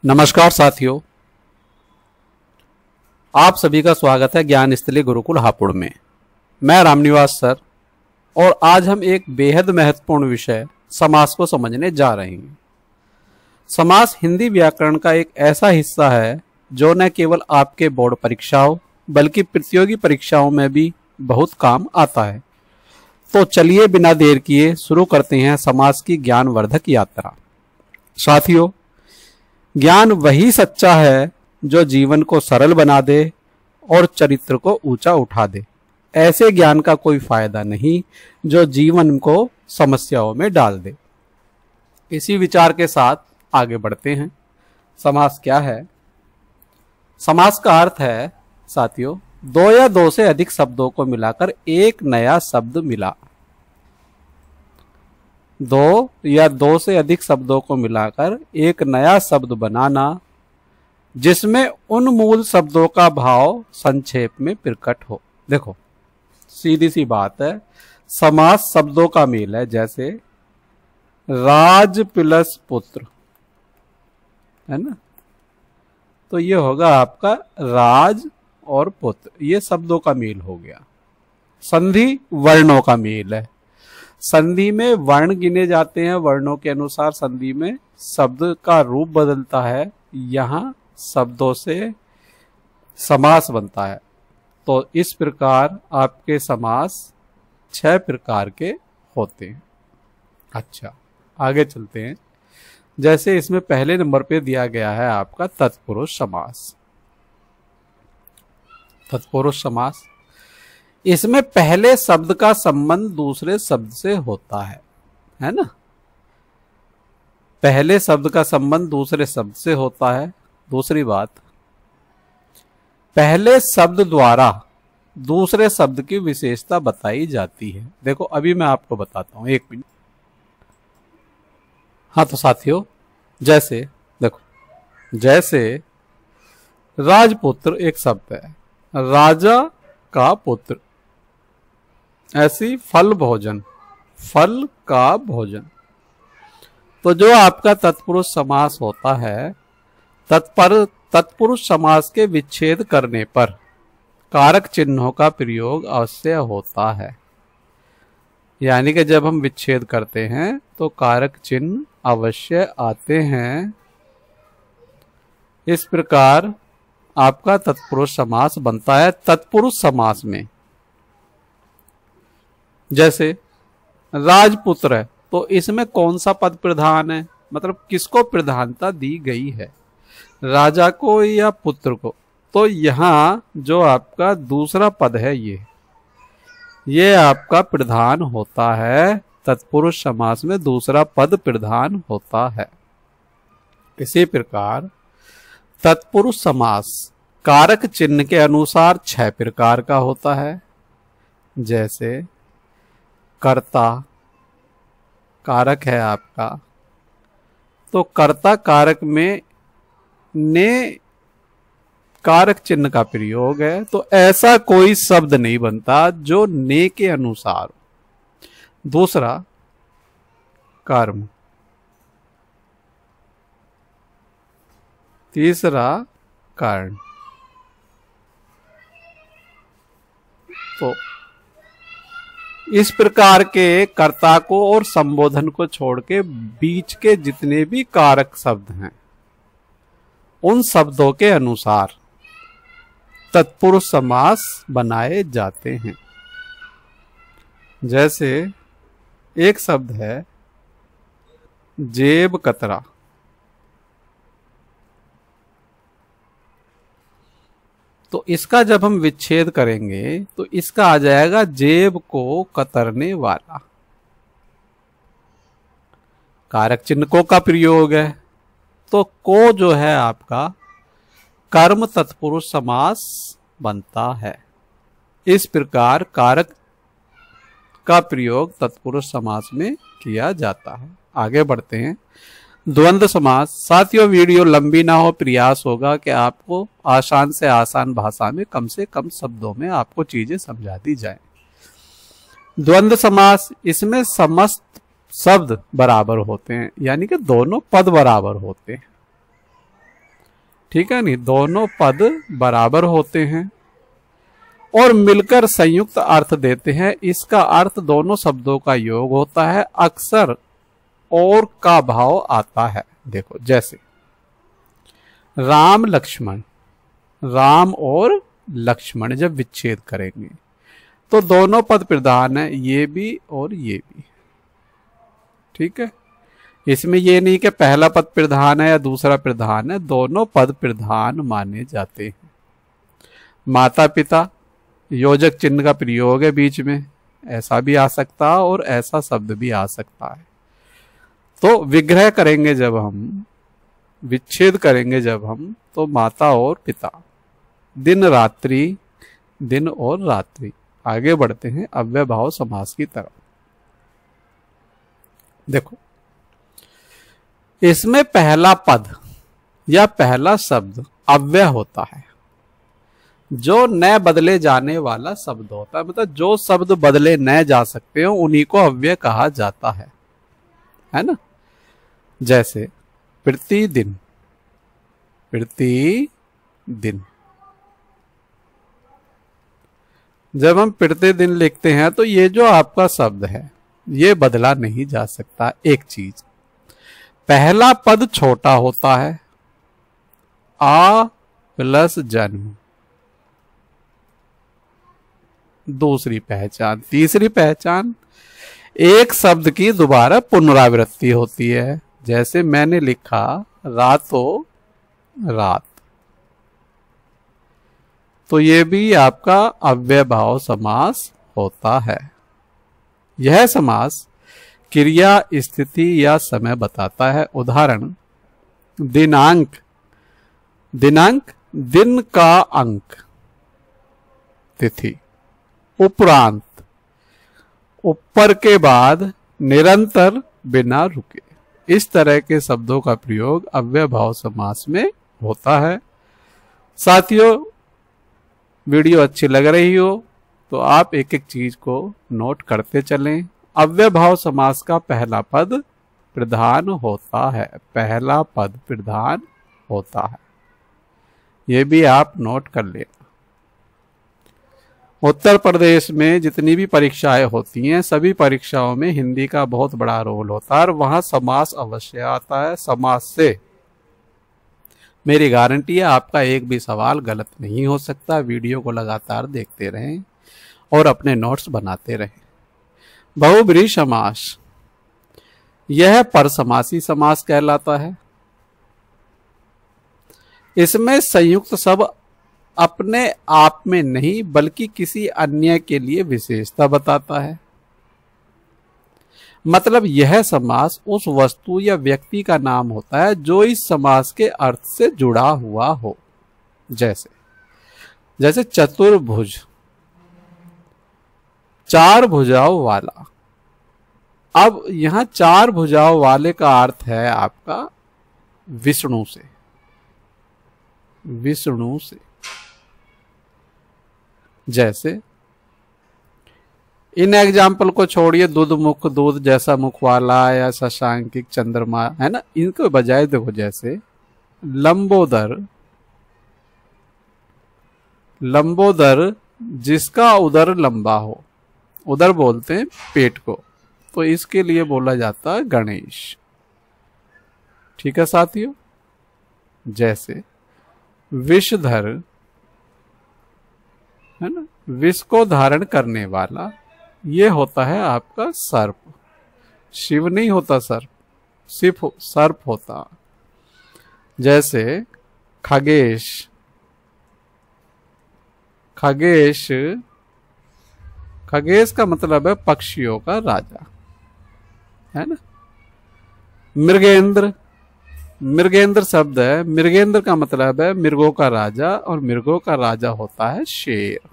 नमस्कार साथियों, आप सभी का स्वागत है ज्ञान स्थली गुरुकुल हापुड़ में। मैं रामनिवास सर और आज हम एक बेहद महत्वपूर्ण विषय समास को समझने जा रहे हैं। समास हिंदी व्याकरण का एक ऐसा हिस्सा है जो न केवल आपके बोर्ड परीक्षाओं बल्कि प्रतियोगी परीक्षाओं में भी बहुत काम आता है। तो चलिए बिना देर किए शुरू करते हैं समास की ज्ञानवर्धक यात्रा। साथियों, ज्ञान वही सच्चा है जो जीवन को सरल बना दे और चरित्र को ऊंचा उठा दे। ऐसे ज्ञान का कोई फायदा नहीं जो जीवन को समस्याओं में डाल दे। इसी विचार के साथ आगे बढ़ते हैं। समास क्या है? समास का अर्थ है साथियों, दो या दो से अधिक शब्दों को मिलाकर एक नया शब्द मिला। दो या दो से अधिक शब्दों को मिलाकर एक नया शब्द बनाना जिसमें उन मूल शब्दों का भाव संक्षेप में प्रकट हो। देखो, सीधी सी बात है, समास शब्दों का मेल है। जैसे राज प्लस पुत्र है ना, तो ये होगा आपका राज और पुत्र, ये शब्दों का मेल हो गया। संधि वर्णों का मेल है। संधि में वर्ण गिने जाते हैं, वर्णों के अनुसार संधि में शब्द का रूप बदलता है। यहां शब्दों से समास बनता है। तो इस प्रकार आपके समास 6 प्रकार के होते हैं। अच्छा, आगे चलते हैं। जैसे इसमें पहले नंबर पे दिया गया है आपका तत्पुरुष समास। तत्पुरुष समास, इसमें पहले शब्द का संबंध दूसरे शब्द से होता है ना। पहले शब्द का संबंध दूसरे शब्द से होता है। दूसरी बात, पहले शब्द द्वारा दूसरे शब्द की विशेषता बताई जाती है। देखो, अभी मैं आपको बताता हूं, एक मिनट। हाँ तो साथियों, जैसे देखो, जैसे राजपुत्र एक शब्द है, राजा का पुत्र। ऐसी फल भोजन, फल का भोजन। तो जो आपका तत्पुरुष समास होता है, तत्पुरुष समास के विच्छेद करने पर कारक चिन्हों का प्रयोग अवश्य होता है। यानी कि जब हम विच्छेद करते हैं तो कारक चिन्ह अवश्य आते हैं। इस प्रकार आपका तत्पुरुष समास बनता है तत्पुरुष समास में। जैसे राजपुत्र है, तो इसमें कौन सा पद प्रधान है, मतलब किसको प्रधानता दी गई है, राजा को या पुत्र को? तो यहां जो आपका दूसरा पद है, ये आपका प्रधान होता है। तत्पुरुष समास में दूसरा पद प्रधान होता है। इसी प्रकार तत्पुरुष समास कारक चिन्ह के अनुसार 6 प्रकार का होता है। जैसे कर्ता कारक है आपका, तो कर्ता कारक में ने कारक चिन्ह का प्रयोग है। तो ऐसा कोई शब्द नहीं बनता जो ने के अनुसार हो। दूसरा कर्म, तीसरा कारण। तो इस प्रकार के कर्ता को और संबोधन को छोड़ के बीच के जितने भी कारक शब्द हैं, उन शब्दों के अनुसार तत्पुरुष समास बनाए जाते हैं। जैसे एक शब्द है जेब कतरा, तो इसका जब हम विच्छेद करेंगे तो इसका आ जाएगा जेब को कतरने वाला। कारक चिन्ह को का प्रयोग है, तो को जो है आपका कर्म तत्पुरुष समास बनता है। इस प्रकार कारक का प्रयोग तत्पुरुष समास में किया जाता है। आगे बढ़ते हैं। द्वंद्व समास। साथियों, वीडियो लंबी ना हो, प्रयास होगा कि आपको आसान से आसान भाषा में कम से कम शब्दों में आपको चीजें समझा दी जाए। द्वंद्व समास, इसमें समस्त शब्द बराबर होते हैं, यानी कि दोनों पद बराबर होते हैं। ठीक है नहीं, दोनों पद बराबर होते हैं और मिलकर संयुक्त अर्थ देते हैं। इसका अर्थ दोनों शब्दों का योग होता है। अक्सर और का भाव आता है। देखो जैसे राम लक्ष्मण, राम और लक्ष्मण जब विच्छेद करेंगे तो दोनों पद प्रधान है, ये भी और ये भी। ठीक है, इसमें ये नहीं कि पहला पद प्रधान है या दूसरा प्रधान है, दोनों पद प्रधान माने जाते हैं। माता पिता, योजक चिन्ह का प्रयोग है बीच में, ऐसा भी आ सकता है और ऐसा शब्द भी आ सकता है। तो विग्रह करेंगे जब हम, विच्छेद करेंगे जब हम, तो माता और पिता। दिन रात्रि, दिन और रात्रि। आगे बढ़ते हैं अव्यय भाव समास की तरफ। देखो इसमें पहला पद या पहला शब्द अव्यय होता है, जो न बदले जाने वाला शब्द होता है। मतलब जो शब्द बदले न जा सकते हो उन्हीं को अव्यय कहा जाता है ना। जैसे प्रतिदिन, प्रतिदिन। जब हम प्रतिदिन लिखते हैं तो ये जो आपका शब्द है ये बदला नहीं जा सकता। एक चीज, पहला पद छोटा होता है, आ प्लस जन्म। दूसरी पहचान, तीसरी पहचान, एक शब्द की दोबारा पुनरावृत्ति होती है। जैसे मैंने लिखा रातों रात, तो ये भी आपका अव्यय भाव समास होता है। यह समास क्रिया, स्थिति या समय बताता है। उदाहरण, दिनांक, दिनांक दिन का अंक, तिथि। उपरांत, ऊपर के बाद, निरंतर, बिना रुके। इस तरह के शब्दों का प्रयोग अव्यय भाव समास में होता है। साथियों, वीडियो अच्छी लग रही हो तो आप एक एक चीज को नोट करते चलें। अव्यय भाव समास का पहला पद प्रधान होता है, पहला पद प्रधान होता है, ये भी आप नोट कर लेना। उत्तर प्रदेश में जितनी भी परीक्षाएं होती हैं, सभी परीक्षाओं में हिंदी का बहुत बड़ा रोल होता है और वहां समास अवश्य आता है। समास से मेरी गारंटी है आपका एक भी सवाल गलत नहीं हो सकता। वीडियो को लगातार देखते रहें और अपने नोट्स बनाते रहें। बहुब्रीहि समास, यह परसमासी समास कहलाता है। इसमें संयुक्त शब्द अपने आप में नहीं बल्कि किसी अन्य के लिए विशेषता बताता है। मतलब यह समास उस वस्तु या व्यक्ति का नाम होता है जो इस समास के अर्थ से जुड़ा हुआ हो। जैसे चतुर्भुज, चार भुजाओं वाला। अब यहां चार भुजाओं वाले का अर्थ है आपका विष्णु से, विष्णु से। जैसे इन एग्जाम्पल को छोड़िए, दूध मुख, दूध जैसा मुख वाला या शशांकिक चंद्रमा, है ना, इनको बजाय देखो जैसे लंबोदर, लंबोदर जिसका उदर लंबा हो, उदर बोलते हैं पेट को, तो इसके लिए बोला जाता है गणेश। ठीक है साथियों। जैसे विषधर, है ना, विष को धारण करने वाला, ये होता है आपका सर्प। शिव नहीं होता सर्प, सिर्फ सर्प होता। जैसे खगेश, खगेश, खगेश का मतलब है पक्षियों का राजा, है ना। मृगेंद्र, मृगेंद्र शब्द है, मृगेंद्र का मतलब है मृगों का राजा, और मृगों का राजा होता है शेर।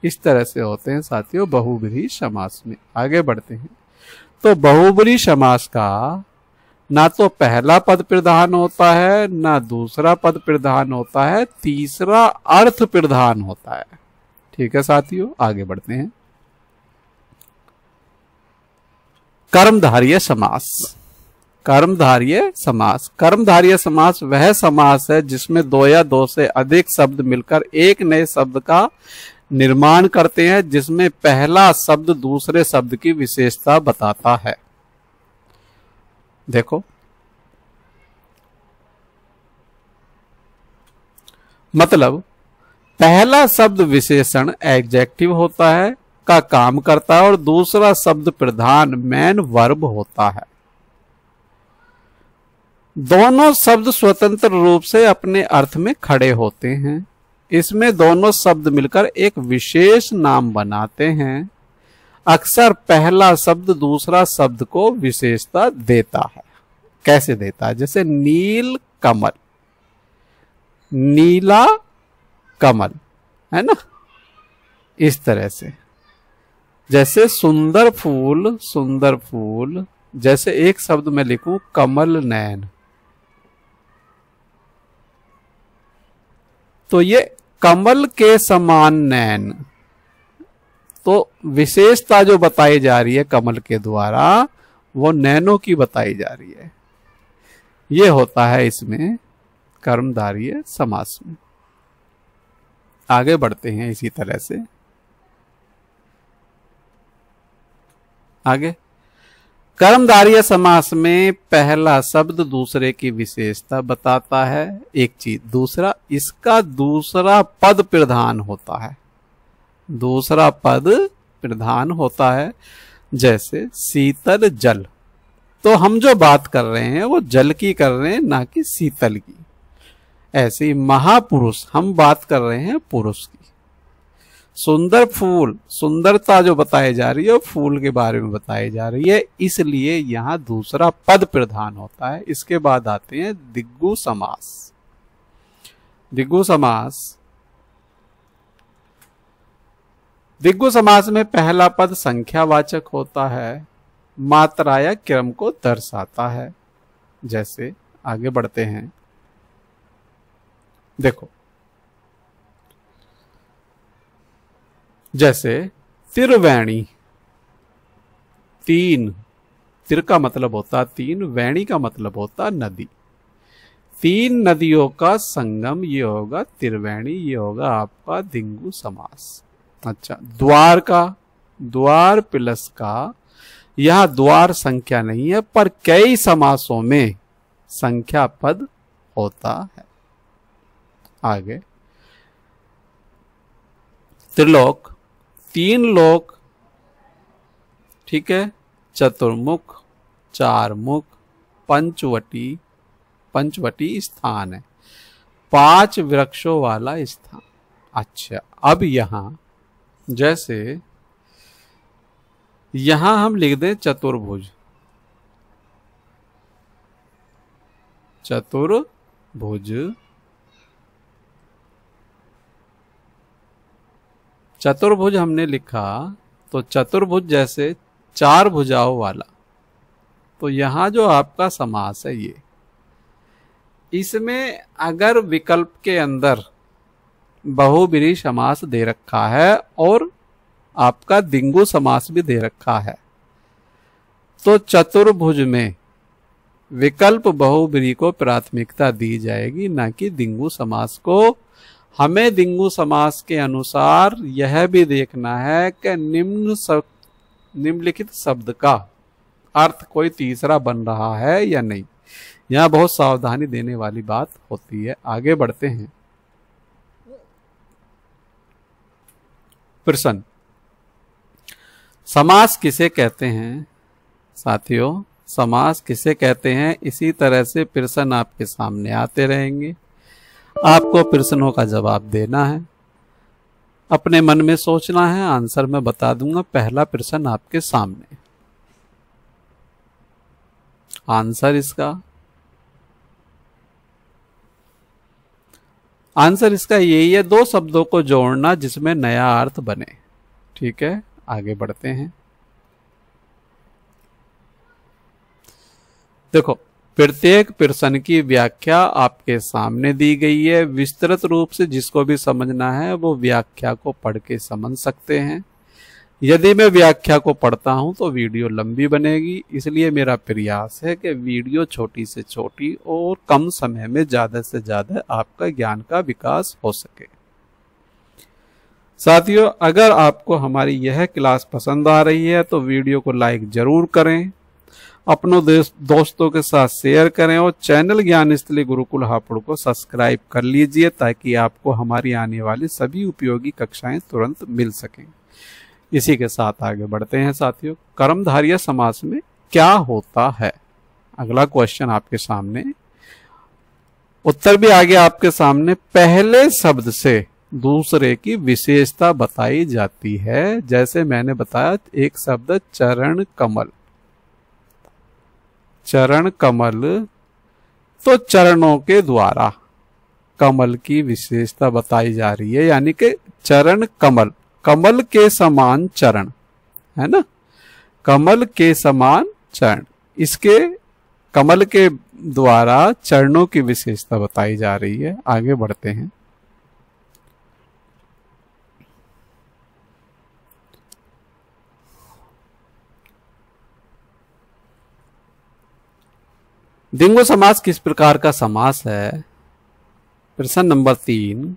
इस तरह से होते हैं साथियों बहुब्रीहि समास में। आगे बढ़ते हैं। तो बहुब्रीहि समास का ना तो पहला पद प्रधान होता है, ना दूसरा पद प्रधान होता है, तीसरा अर्थ प्रधान होता है। ठीक है साथियों, आगे बढ़ते हैं। कर्मधारय समास। कर्मधारय समास। कर्मधारय समास वह समास है जिसमें दो या दो से अधिक शब्द मिलकर एक नए शब्द का निर्माण करते हैं, जिसमें पहला शब्द दूसरे शब्द की विशेषता बताता है। देखो, मतलब पहला शब्द विशेषण एडजेक्टिव होता है, का काम करता है, और दूसरा शब्द प्रधान मेन वर्ब होता है। दोनों शब्द स्वतंत्र रूप से अपने अर्थ में खड़े होते हैं। इसमें दोनों शब्द मिलकर एक विशेष नाम बनाते हैं। अक्सर पहला शब्द दूसरा शब्द को विशेषता देता है। कैसे देता है? जैसे नील कमल, नीला कमल, है ना, इस तरह से। जैसे सुंदर फूल, सुंदर फूल, जैसे एक शब्द में लिखूं कमल नयन, तो ये कमल के समान नयन, तो विशेषता जो बताई जा रही है कमल के द्वारा वो नैनों की बताई जा रही है। ये होता है इसमें कर्मधारय समास में। आगे बढ़ते हैं इसी तरह से आगे। कर्मधारय समास में पहला शब्द दूसरे की विशेषता बताता है, एक चीज। दूसरा, इसका दूसरा पद प्रधान होता है, दूसरा पद प्रधान होता है। जैसे शीतल जल, तो हम जो बात कर रहे हैं वो जल की कर रहे हैं, ना कि शीतल की। ऐसे ही महापुरुष, हम बात कर रहे हैं पुरुष की। सुंदर फूल, सुंदरता जो बताई जा रही है वो फूल के बारे में बताई जा रही है, इसलिए यहां दूसरा पद प्रधान होता है। इसके बाद आते हैं दिग्गु समास। दिग्गु समास, दिग्गु समास में पहला पद संख्यावाचक होता है, मात्रा या क्रम को दर्शाता है। जैसे आगे बढ़ते हैं, देखो, जैसे त्रिवेणी, तीन, तिर का मतलब होता तीन, वेणी का मतलब होता नदी। तीन नदियों का संगम, ये होगा त्रिवेणी, ये होगा आपका दिग्गु समास। अच्छा, द्वार का, द्वार प्लस का, यह द्वार संख्या नहीं है पर कई समासों में संख्या पद होता है। आगे, त्रिलोक, तीन लोक, ठीक है, चतुर्मुख, चार मुख, पंचवटी, पंचवटी स्थान है, 5 वृक्षों वाला स्थान। अच्छा, अब यहां जैसे यहां हम लिख दें चतुर्भुज, चतुर्भुज, चतुर्भुज हमने लिखा, तो चतुर्भुज जैसे 4 भुजाओं वाला, तो यहां जो आपका समास है ये, इसमें अगर विकल्प के अंदर बहुब्रीहि समास दे रखा है और आपका दिग्गु समास भी दे रखा है, तो चतुर्भुज में विकल्प बहुब्रीहि को प्राथमिकता दी जाएगी, ना कि दिग्गु समास को। हमें दिग्गु समास के अनुसार यह भी देखना है कि निम्नलिखित शब्द का अर्थ कोई तीसरा बन रहा है या नहीं। यहां बहुत सावधानी देने वाली बात होती है। आगे बढ़ते हैं, प्रश्न, समास किसे कहते हैं? साथियों, समास किसे कहते हैं, इसी तरह से प्रश्न आपके सामने आते रहेंगे, आपको प्रश्नों का जवाब देना है, अपने मन में सोचना है, आंसर मैं बता दूंगा। पहला प्रश्न आपके सामने, आंसर इसका यही है, 2 शब्दों को जोड़ना जिसमें नया अर्थ बने। ठीक है, आगे बढ़ते हैं। देखो, प्रत्येक प्रश्न की व्याख्या आपके सामने दी गई है। विस्तृत रूप से जिसको भी समझना है वो व्याख्या को पढ़ के समझ सकते हैं। यदि मैं व्याख्या को पढ़ता हूं तो वीडियो लंबी बनेगी, इसलिए मेरा प्रयास है कि वीडियो छोटी से छोटी और कम समय में ज्यादा से ज्यादा आपका ज्ञान का विकास हो सके। साथियों, अगर आपको हमारी यह क्लास पसंद आ रही है तो वीडियो को लाइक जरूर करें, अपनों दोस्तों के साथ शेयर करें और चैनल ज्ञान स्थली गुरुकुल हापुड़ को सब्सक्राइब कर लीजिए ताकि आपको हमारी आने वाली सभी उपयोगी कक्षाएं तुरंत मिल सकें। इसी के साथ आगे बढ़ते हैं साथियों। कर्मधारय समास में क्या होता है? अगला क्वेश्चन आपके सामने, उत्तर भी आगे आपके सामने। पहले शब्द से दूसरे की विशेषता बताई जाती है। जैसे मैंने बताया, एक शब्द चरण कमल, चरण कमल, तो चरणों के द्वारा कमल की विशेषता बताई जा रही है, यानी कि चरण कमल, कमल के समान चरण, है ना, कमल के समान चरण, इसके कमल के द्वारा चरणों की विशेषता बताई जा रही है। आगे बढ़ते हैं। द्विगु समास किस प्रकार का समास है? प्रश्न नंबर 3,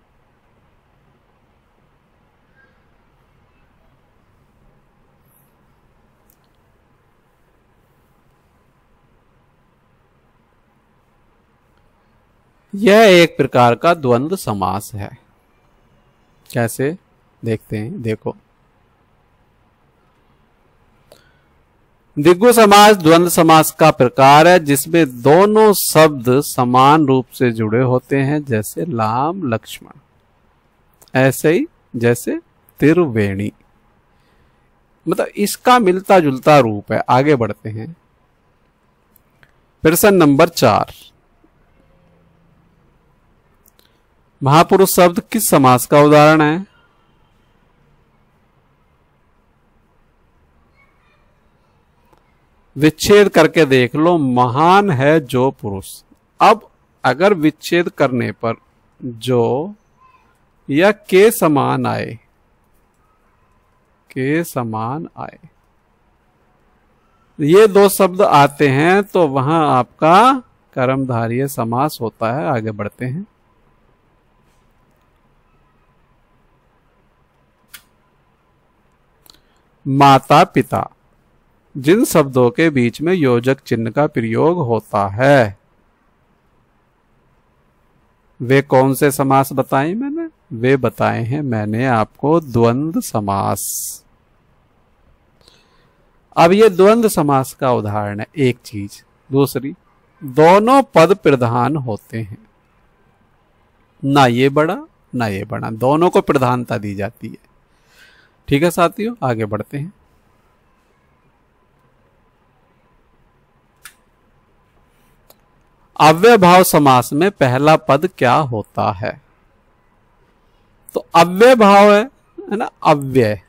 यह एक प्रकार का द्वंद्व समास है। कैसे? देखते हैं। देखो, द्विगु समास द्वंद्व समास का प्रकार है जिसमें दोनों शब्द समान रूप से जुड़े होते हैं, जैसे लाम लक्ष्मण, ऐसे ही जैसे त्रिवेणी, मतलब इसका मिलता जुलता रूप है। आगे बढ़ते हैं। प्रश्न नंबर 4, महापुरुष शब्द किस समास का उदाहरण है? विच्छेद करके देख लो, महान है जो पुरुष। अब अगर विच्छेद करने पर जो या के समान आए, के समान आए, ये दो शब्द आते हैं तो वहां आपका कर्मधारय समास होता है। आगे बढ़ते हैं। माता पिता, जिन शब्दों के बीच में योजक चिन्ह का प्रयोग होता है वे कौन से समास बताए मैंने? वे बताए हैं मैंने आपको द्वंद्व समास। अब ये द्वंद्व समास का उदाहरण है एक चीज। दूसरी, दोनों पद प्रधान होते हैं, ना ये बड़ा ना ये बड़ा, दोनों को प्रधानता दी जाती है। ठीक है साथियों, आगे बढ़ते हैं। अव्यय भाव समास में पहला पद क्या होता है? तो अव्यय भाव है ना, अव्यय,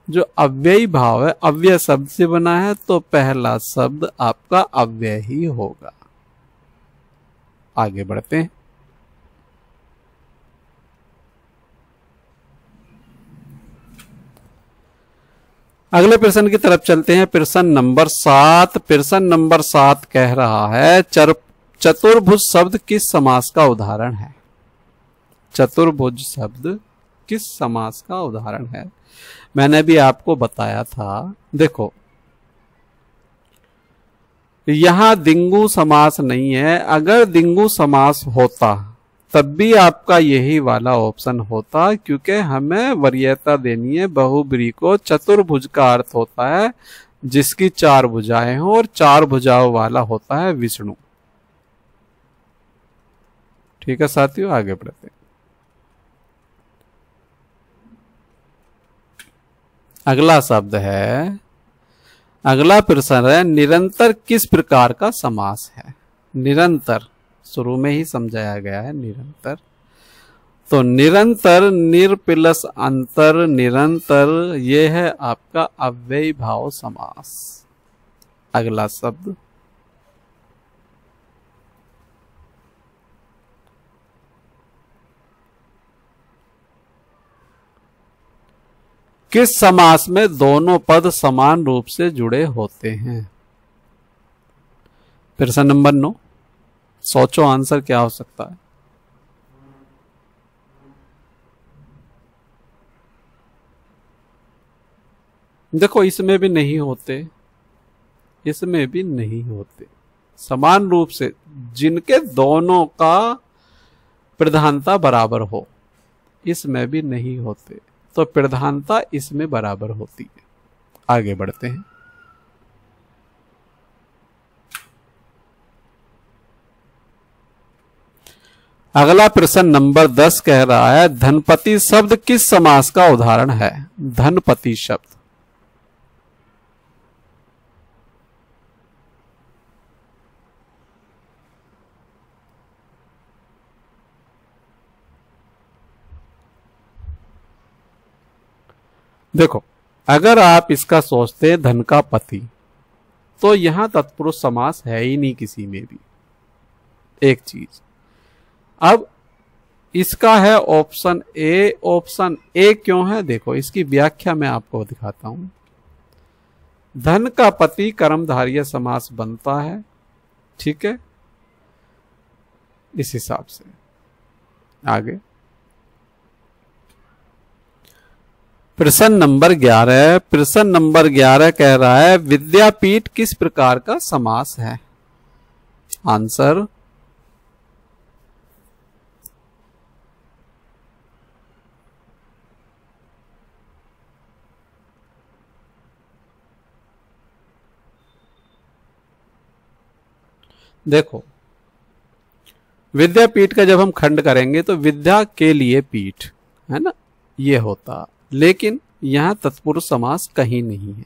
जो अव्ययी भाव है, अव्यय शब्द से बना है, तो पहला शब्द आपका अव्यय ही होगा। आगे बढ़ते हैं। अगले प्रश्न की तरफ चलते हैं। प्रश्न नंबर 7। प्रश्न नंबर 7 कह रहा है, चतुर्भुज शब्द किस समास का उदाहरण है? चतुर्भुज शब्द किस समास का उदाहरण है? मैंने भी आपको बताया था। देखो, यहां द्विगु समास नहीं है। अगर द्विगु समास होता तब भी आपका यही वाला ऑप्शन होता, क्योंकि हमें वरीयता देनी है। बहुब्री को चतुर्भुज का अर्थ होता है जिसकी 4 भुजाएं हो, और 4 भुजाओं वाला होता है विष्णु। ठीक है साथियों, आगे बढ़ते हैं। अगला शब्द है, अगला प्रश्न है, निरंतर किस प्रकार का समास है? निरंतर शुरू में ही समझाया गया है। निरंतर, तो निरंतर, निर प्लस अंतर, निरंतर, ये है आपका अव्ययी भाव समास। अगला शब्द, किस समास में दोनों पद समान रूप से जुड़े होते हैं? प्रश्न नंबर 9, सोचो आंसर क्या हो सकता है। देखो, इसमें भी नहीं होते, इसमें भी नहीं होते। समान रूप से जिनके दोनों का प्रधानता बराबर हो, इसमें भी नहीं होते, तो प्रधानता इसमें बराबर होती है। आगे बढ़ते हैं। अगला प्रश्न नंबर 10 कह रहा है, धनपति शब्द किस समास का उदाहरण है? धनपति शब्द। देखो, अगर आप इसका सोचते धन का पति, तो यहां तत्पुरुष समास है ही नहीं किसी में भी। एक चीज, अब इसका है ऑप्शन ए। ऑप्शन ए क्यों है? देखो, इसकी व्याख्या मैं आपको दिखाता हूं। धन का पति कर्मधारय समास बनता है, ठीक है, इस हिसाब से। आगे प्रश्न नंबर 11। प्रश्न नंबर 11 कह रहा है, विद्यापीठ किस प्रकार का समास है? आंसर देखो, विद्यापीठ का जब हम खंड करेंगे तो विद्या के लिए पीठ, है ना, ये होता। लेकिन यहां तत्पुरुष समास कहीं नहीं है।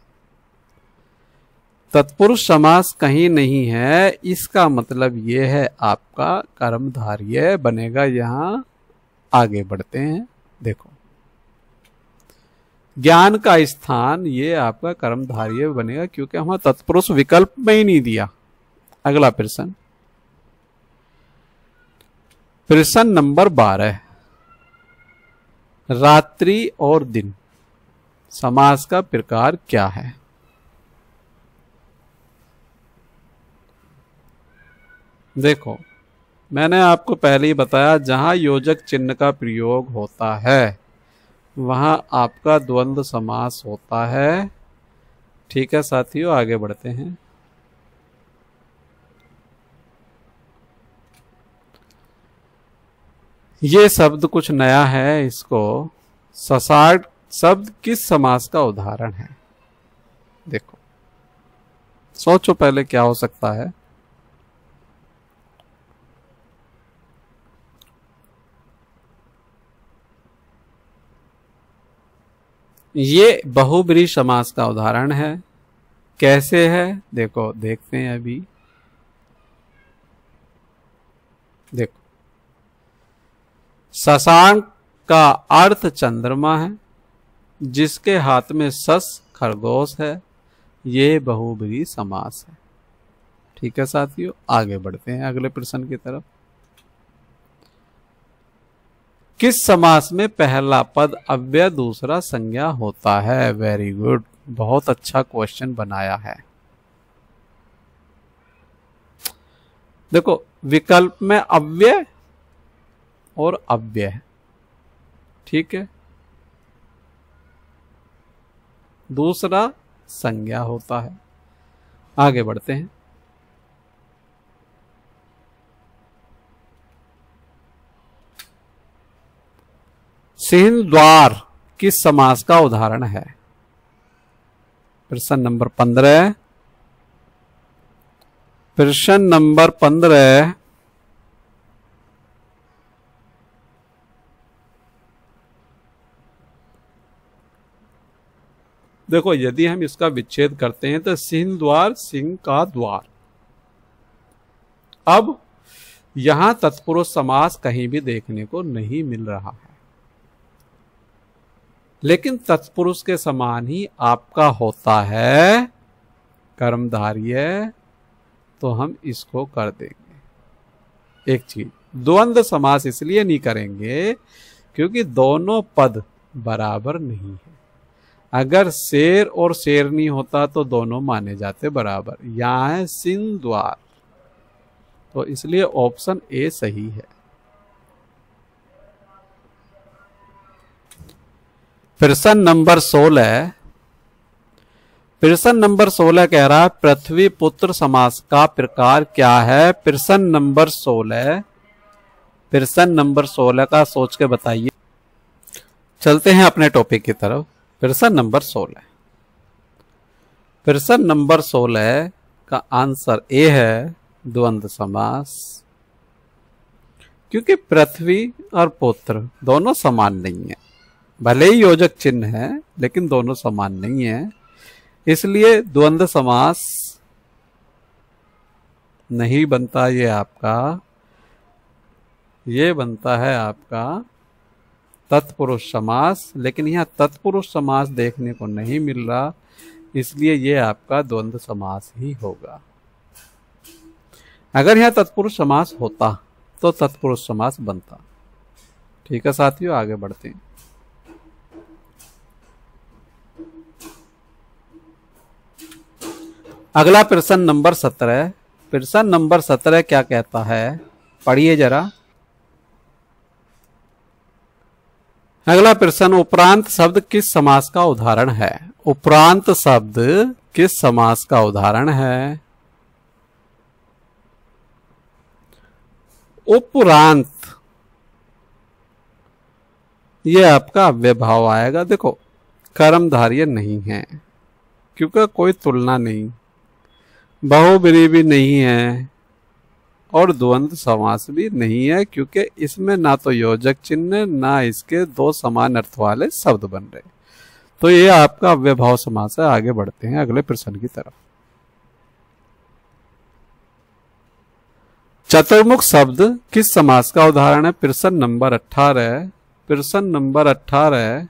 तत्पुरुष समास कहीं नहीं है, इसका मतलब यह है आपका कर्मधारय बनेगा यहां। आगे बढ़ते हैं। देखो, ज्ञान का स्थान ये आपका कर्मधारय बनेगा, क्योंकि हमें तत्पुरुष विकल्प में ही नहीं दिया। अगला प्रश्न, प्रश्न नंबर 12, रात्रि और दिन समास का प्रकार क्या है? देखो, मैंने आपको पहले ही बताया, जहां योजक चिन्ह का प्रयोग होता है वहां आपका द्वंद्व समास होता है। ठीक है साथियों, आगे बढ़ते हैं। ये शब्द कुछ नया है, इसको ससाड़ शब्द किस समास का उदाहरण है? देखो, सोचो पहले क्या हो सकता है। ये बहुब्रीहि समास का उदाहरण है। कैसे है? देखो, देखते हैं अभी। देखो, शशांक का अर्थ चंद्रमा है, जिसके हाथ में सस खरगोश है, ये बहुब्रीहि समास है। ठीक है साथियों, आगे बढ़ते हैं अगले प्रश्न की तरफ। किस समास में पहला पद अव्यय दूसरा संज्ञा होता है? वेरी गुड, बहुत अच्छा क्वेश्चन बनाया है। देखो, विकल्प में अव्यय और अव्यय, ठीक है, दूसरा संज्ञा होता है। आगे बढ़ते हैं। सिंह द्वार किस समास का उदाहरण है? प्रश्न नंबर 15। प्रश्न नंबर 15, देखो, यदि हम इसका विच्छेद करते हैं तो सिंह द्वार, सिंह का द्वार। अब यहां तत्पुरुष समास कहीं भी देखने को नहीं मिल रहा है, लेकिन तत्पुरुष के समान ही आपका होता है कर्मधारय, तो हम इसको कर देंगे। एक चीज, द्वंद्व समास इसलिए नहीं करेंगे क्योंकि दोनों पद बराबर नहीं है। अगर शेर और शेरनी होता तो दोनों माने जाते बराबर। यहां है सिंह द्वार, तो इसलिए ऑप्शन ए सही है। प्रश्न नंबर 16। प्रश्न नंबर 16 कह रहा है पृथ्वी पुत्र समास का प्रकार क्या है। प्रश्न नंबर 16, प्रश्न नंबर 16 का सोच के बताइए। चलते हैं अपने टॉपिक की तरफ। प्रश्न नंबर 16, प्रश्न नंबर 16 का आंसर ए है द्वंद्व समास। क्योंकि पृथ्वी और पुत्र दोनों समान नहीं है, भले ही योजक चिन्ह है लेकिन दोनों समान नहीं है, इसलिए द्वंद्व समास नहीं बनता। ये बनता है आपका तत्पुरुष समास, लेकिन यहां तत्पुरुष समास देखने को नहीं मिल रहा, इसलिए ये आपका द्वंद्व समास ही होगा। अगर यहां तत्पुरुष समास होता तो तत्पुरुष समास बनता। ठीक है साथियों, आगे बढ़ते हैं। अगला प्रश्न नंबर 17। प्रश्न नंबर 17 क्या कहता है, पढ़िए जरा। अगला प्रश्न, उपरांत शब्द किस समास का उदाहरण है। उपरांत शब्द किस समास का उदाहरण है। उपरांत ये आपका अव्ययभाव आएगा। देखो कर्मधारय नहीं है क्योंकि कोई तुलना नहीं, बहुब्रीहि भी नहीं है और द्वंद्व समास भी नहीं है, क्योंकि इसमें ना तो योजक चिन्ह ना इसके दो समान अर्थ वाले शब्द बन रहे। तो ये आपका अव्ययभाव समास है। आगे बढ़ते हैं अगले प्रश्न की तरफ। चतुर्मुख शब्द किस समास का उदाहरण है। प्रश्न नंबर 18। प्रश्न नंबर 18,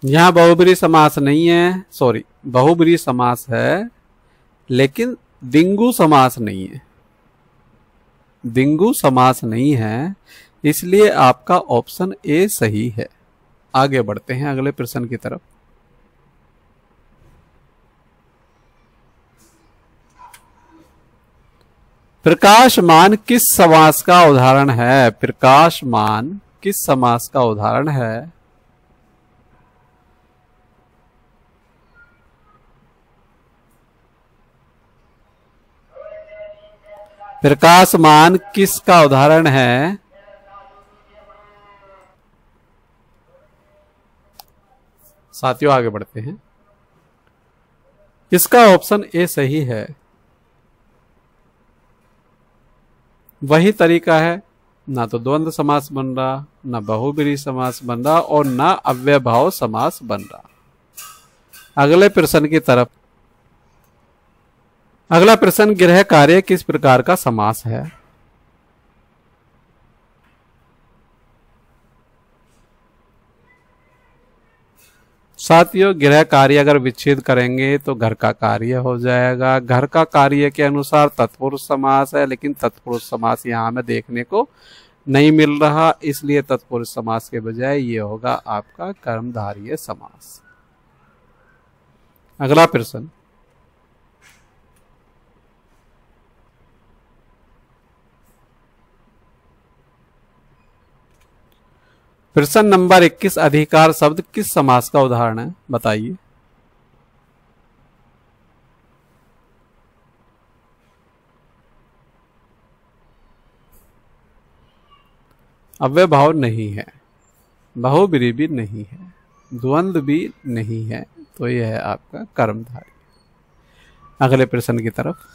यहां बहुब्रीहि समास नहीं है, सॉरी बहुब्रीहि समास है लेकिन दिंगु समास नहीं है। दिंगु समास नहीं है, इसलिए आपका ऑप्शन ए सही है। आगे बढ़ते हैं अगले प्रश्न की तरफ। प्रकाशमान किस समास का उदाहरण है। प्रकाशमान किस समास का उदाहरण है। प्रकाशमान किसका उदाहरण है। साथियों आगे बढ़ते हैं। इसका ऑप्शन ए सही है। वही तरीका है, ना तो द्वंद्व समास बन रहा, ना बहुब्रीहि समास बन रहा और ना अव्ययभाव समास बन रहा। अगले प्रश्न की तरफ। अगला प्रश्न, गृह कार्य किस प्रकार का समास है। साथियों गृह कार्य अगर विच्छेद करेंगे तो घर का कार्य हो जाएगा। घर का कार्य के अनुसार तत्पुरुष समास है, लेकिन तत्पुरुष समास यहां हमें देखने को नहीं मिल रहा, इसलिए तत्पुरुष समास के बजाय ये होगा आपका कर्मधारय समास। अगला प्रश्न, प्रश्न नंबर 21, अधिकार शब्द किस समास का उदाहरण है, बताइए। अव्ययभाव नहीं है, बहुब्रीहि भी नहीं है, द्वंद्व भी नहीं है, तो यह है आपका कर्मधारय। अगले प्रश्न की तरफ।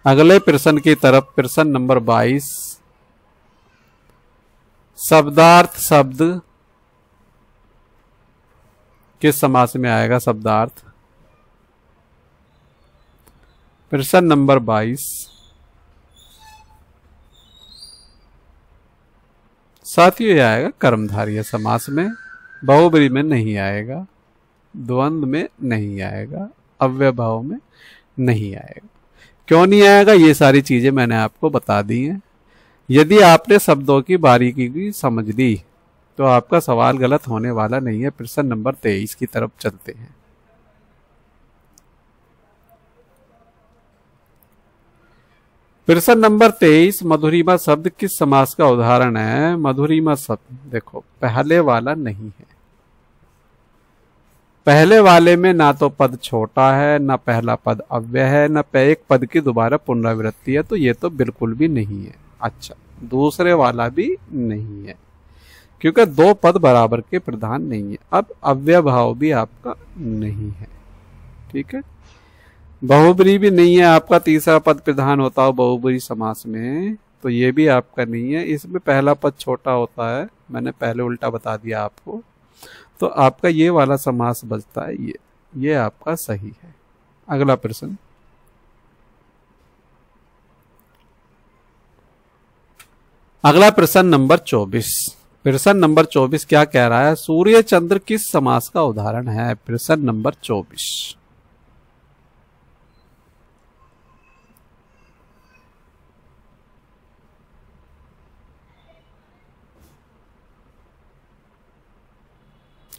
अगले प्रश्न की तरफ प्रश्न नंबर 22, शब्दार्थ शब्द किस समास में आएगा। शब्दार्थ प्रश्न नंबर 22, साथियों यह आएगा कर्मधारय समास में, बहुब्रीहि में नहीं आएगा। द्वंद्व में नहीं आएगा, अव्यय भाव में नहीं आएगा। क्यों नहीं आएगा, ये सारी चीजें मैंने आपको बता दी हैं। यदि आपने शब्दों की बारीकी की समझ ली तो आपका सवाल गलत होने वाला नहीं है। प्रश्न नंबर 23 की तरफ चलते हैं। प्रश्न नंबर 23, मधुरिमा शब्द किस समास का उदाहरण है? मधुरिमा शब्द देखो पहले वाला नहीं है। पहले वाले में ना तो पद छोटा है, ना पहला पद अव्यय है, ना एक पद की दोबारा पुनरावृत्ति है, तो ये तो बिल्कुल भी नहीं है। अच्छा, दूसरे वाला भी नहीं है क्योंकि दो पद बराबर के प्रधान नहीं है। अब अव्यय भाव भी आपका नहीं है, ठीक है। बहुब्री भी नहीं है, आपका तीसरा पद प्रधान होता हो बहुब्री समास में, तो ये भी आपका नहीं है। इसमें पहला पद छोटा होता है, मैंने पहले उल्टा बता दिया आपको, तो आपका ये वाला समास बचता है, ये आपका सही है। अगला प्रश्न, अगला प्रश्न नंबर 24। प्रश्न नंबर 24 क्या कह रहा है? सूर्य चंद्र किस समास का उदाहरण है? प्रश्न नंबर 24।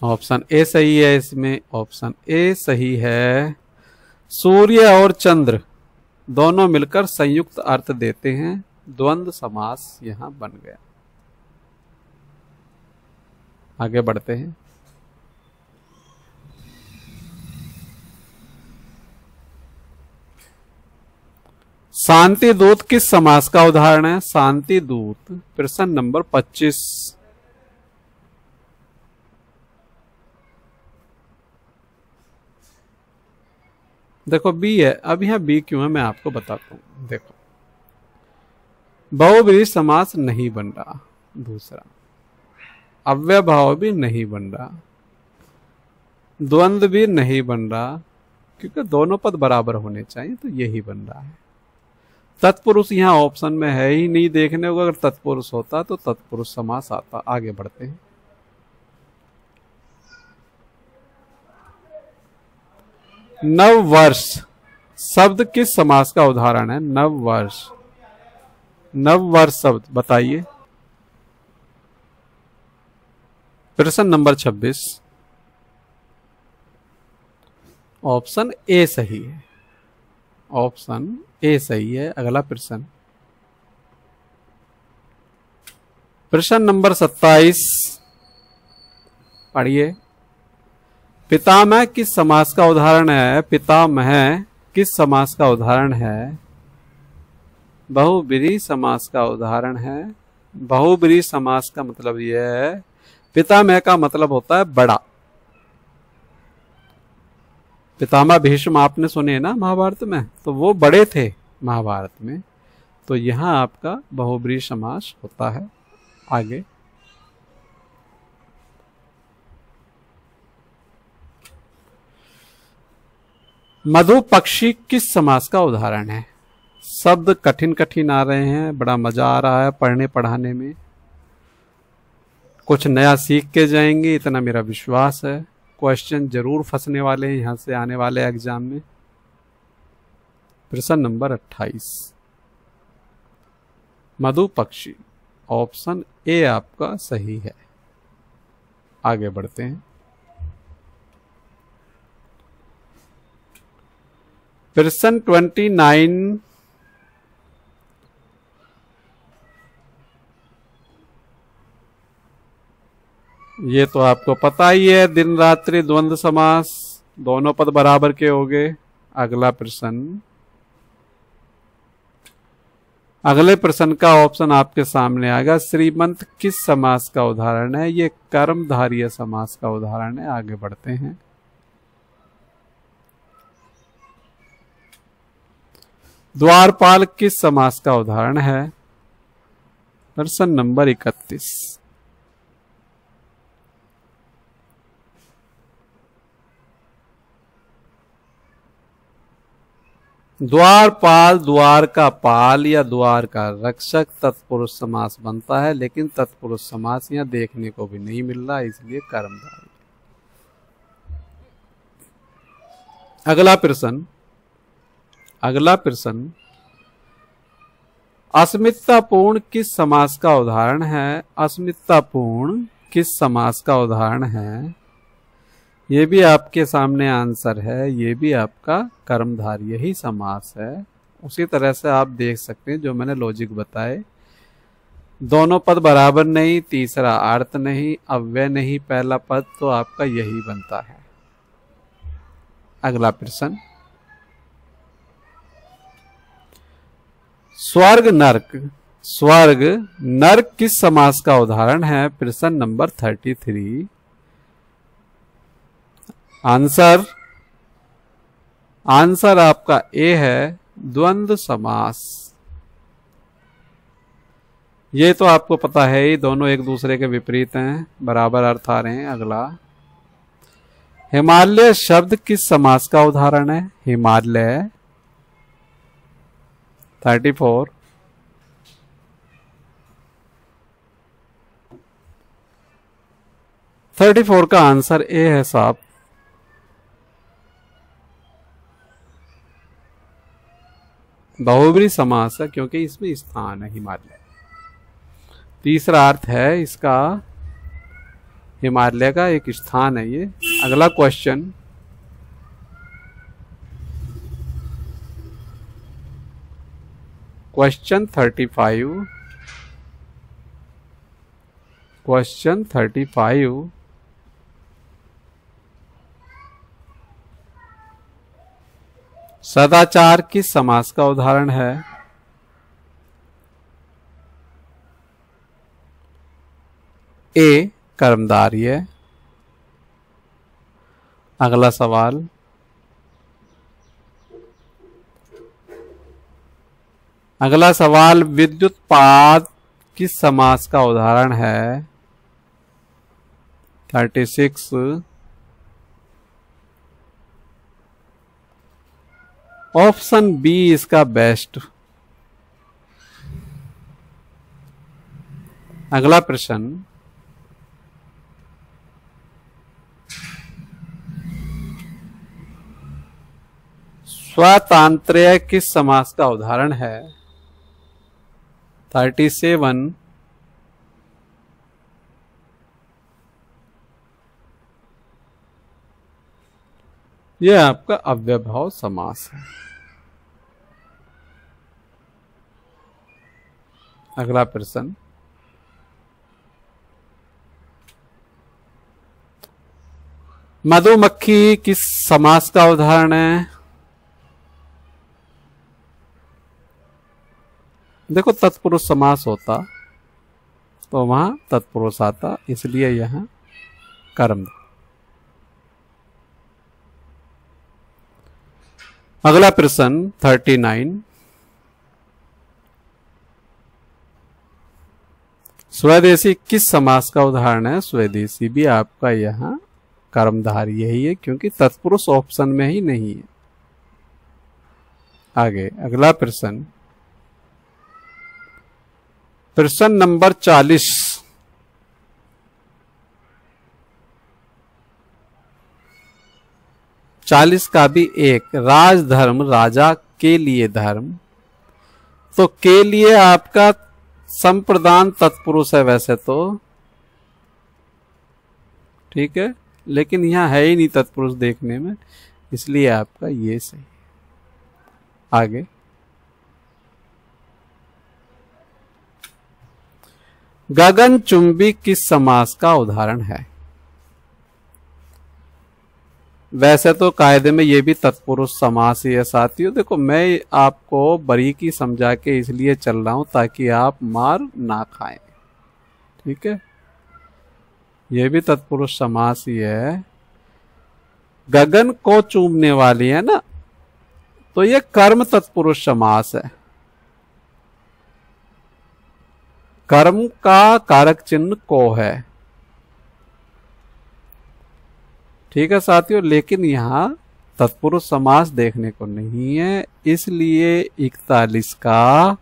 ऑप्शन ए सही है, इसमें ऑप्शन ए सही है। सूर्य और चंद्र दोनों मिलकर संयुक्त अर्थ देते हैं, द्वंद्व समास यहां बन गया। आगे बढ़ते हैं। शांति दूत किस समास का उदाहरण है? शांति दूत प्रश्न नंबर 25। देखो बी है, अब यहां बी क्यों है मैं आपको बताता हूं। देखो बहुब्रीहि समास नहीं बन रहा, दूसरा अव्यय भाव भी नहीं बन रहा, द्वंद्व भी नहीं बन रहा, क्योंकि दोनों पद बराबर होने चाहिए, तो यही बन रहा है। तत्पुरुष यहां ऑप्शन में है ही नहीं देखने को, अगर तत्पुरुष होता तो तत्पुरुष समास आता। आगे बढ़ते हैं। नव वर्ष शब्द किस समास का उदाहरण है? नव वर्ष, नव वर्ष शब्द बताइए। प्रश्न नंबर 26, ऑप्शन ए सही है, ऑप्शन ए सही है। अगला प्रश्न, प्रश्न नंबर 27 पढ़िए। पितामह किस समास का उदाहरण है? पितामह किस समास का उदाहरण है? बहुब्रीहि समास का उदाहरण है। बहुब्रीहि समास का मतलब यह है, पितामह का मतलब होता है बड़ा। पितामह भीष्म आपने सुने ना महाभारत में, तो वो बड़े थे महाभारत में, तो यहां आपका बहुब्रीहि समास होता है। आगे, मधु पक्षी किस समास का उदाहरण है? शब्द कठिन कठिन आ रहे हैं, बड़ा मजा आ रहा है पढ़ने पढ़ाने में, कुछ नया सीख के जाएंगे, इतना मेरा विश्वास है। क्वेश्चन जरूर फंसने वाले हैं यहां से आने वाले एग्जाम में। प्रश्न नंबर 28, मधु पक्षी, ऑप्शन ए आपका सही है। आगे बढ़ते हैं। प्रश्न 29, ये तो आपको पता ही है, दिन रात्रि द्वंद्व समास, दोनों पद बराबर के हो गए। अगला प्रश्न, अगले प्रश्न का ऑप्शन आपके सामने आएगा। श्रीमंत किस समास का उदाहरण है? ये कर्मधारय समास का उदाहरण है। आगे बढ़ते हैं। द्वारपाल किस समास का उदाहरण है? प्रश्न नंबर 31। द्वारपाल द्वार का पाल या द्वार का रक्षक तत्पुरुष समास बनता है, लेकिन तत्पुरुष समास यहां देखने को भी नहीं मिल रहा, इसलिए कर्मधारय। अगला प्रश्न, अगला प्रश्न, अस्मितापूर्ण किस समास का उदाहरण है? अस्मितापूर्ण किस समास का उदाहरण है? ये भी आपके सामने आंसर है, ये भी आपका कर्मधारय ही समास है। उसी तरह से आप देख सकते हैं जो मैंने लॉजिक बताए, दोनों पद बराबर नहीं, तीसरा अर्थ नहीं, अव्यय नहीं पहला पद, तो आपका यही बनता है। अगला प्रश्न, स्वर्ग नरक, स्वर्ग नरक किस समास का उदाहरण है? प्रश्न नंबर 33। आंसर, आंसर आपका ए है, द्वंद्व समास। ये तो आपको पता है ही, दोनों एक दूसरे के विपरीत हैं, बराबर अर्थ आ रहे हैं। अगला, हिमालय शब्द किस समास का उदाहरण है? हिमालय 34। का आंसर ए है साहब। बहुब्री समास है क्योंकि इसमें स्थान है हिमालय। तीसरा अर्थ है इसका, हिमालय का एक स्थान है ये। अगला क्वेश्चन, क्वेश्चन 35, क्वेश्चन 35, सदाचार किस समास का उदाहरण है? ए कर्मधारय। अगला सवाल, अगला सवाल, विद्युत्पाद किस समास का उदाहरण है? 36। ऑप्शन बी इसका बेस्ट। अगला प्रश्न, स्वातंत्र्य किस समास का उदाहरण है? 37। यह आपका अव्ययभाव समास है। अगला प्रश्न, मधुमक्खी किस समास का उदाहरण है? देखो तत्पुरुष समास होता तो वहां तत्पुरुष आता, इसलिए यहां कर्म। अगला प्रश्न 39, स्वदेशी किस समास का उदाहरण है? स्वदेशी भी आपका यहां कर्मधारय ही है क्योंकि तत्पुरुष ऑप्शन में ही नहीं है। आगे अगला प्रश्न, प्रश्न नंबर 40, का भी एक, राजधर्म राजा के लिए धर्म, तो के लिए आपका संप्रदान तत्पुरुष है वैसे तो, ठीक है, लेकिन यहां है ही नहीं तत्पुरुष देखने में, इसलिए आपका ये सही। आगे गगनचुंबी किस समास का उदाहरण है? वैसे तो कायदे में ये भी तत्पुरुष समास ही है साथियों। देखो मैं आपको बारीकी समझा के इसलिए चल रहा हूं ताकि आप मार ना खाएं, ठीक है। ये भी तत्पुरुष समास ही है। गगन को चूमने वाली है ना, तो ये कर्म तत्पुरुष समास है। कर्म का कारक चिन्ह को है, ठीक है साथियों, लेकिन यहां तत्पुरुष समास देखने को नहीं है, इसलिए 41 का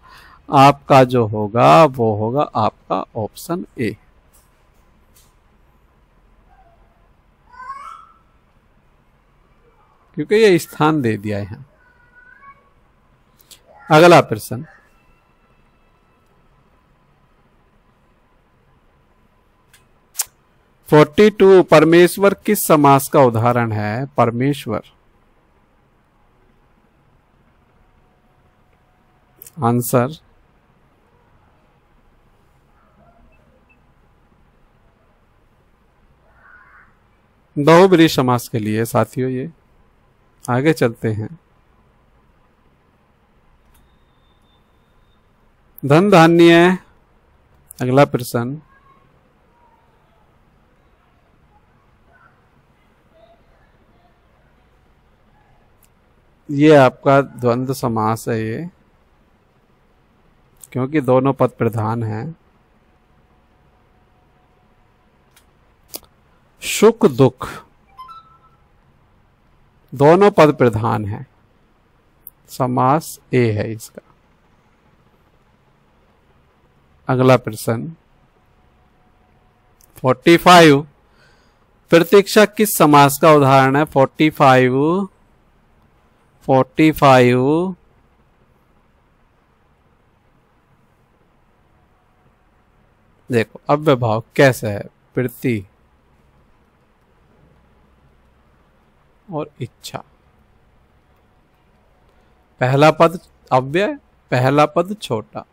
आपका जो होगा वो होगा आपका ऑप्शन ए। क्योंकि ये स्थान दे दिया है। अगला प्रश्न, फोर्टी टू, परमेश्वर किस समास का उदाहरण है? परमेश्वर। आंसर बहुब्रीहि समास के लिए साथियों। ये आगे चलते हैं। धन धान्य, अगला प्रश्न, ये आपका द्वंद्व समास है ये, क्योंकि दोनों पद प्रधान हैं। सुख दुख दोनों पद प्रधान हैं, समास ए है इसका। अगला प्रश्न 45, प्रतीक्षा किस समास का उदाहरण है? 45 देखो अव्यभाव कैसे है, प्रति और इच्छा। पहला पद अव्यय, पहला पद छोटा।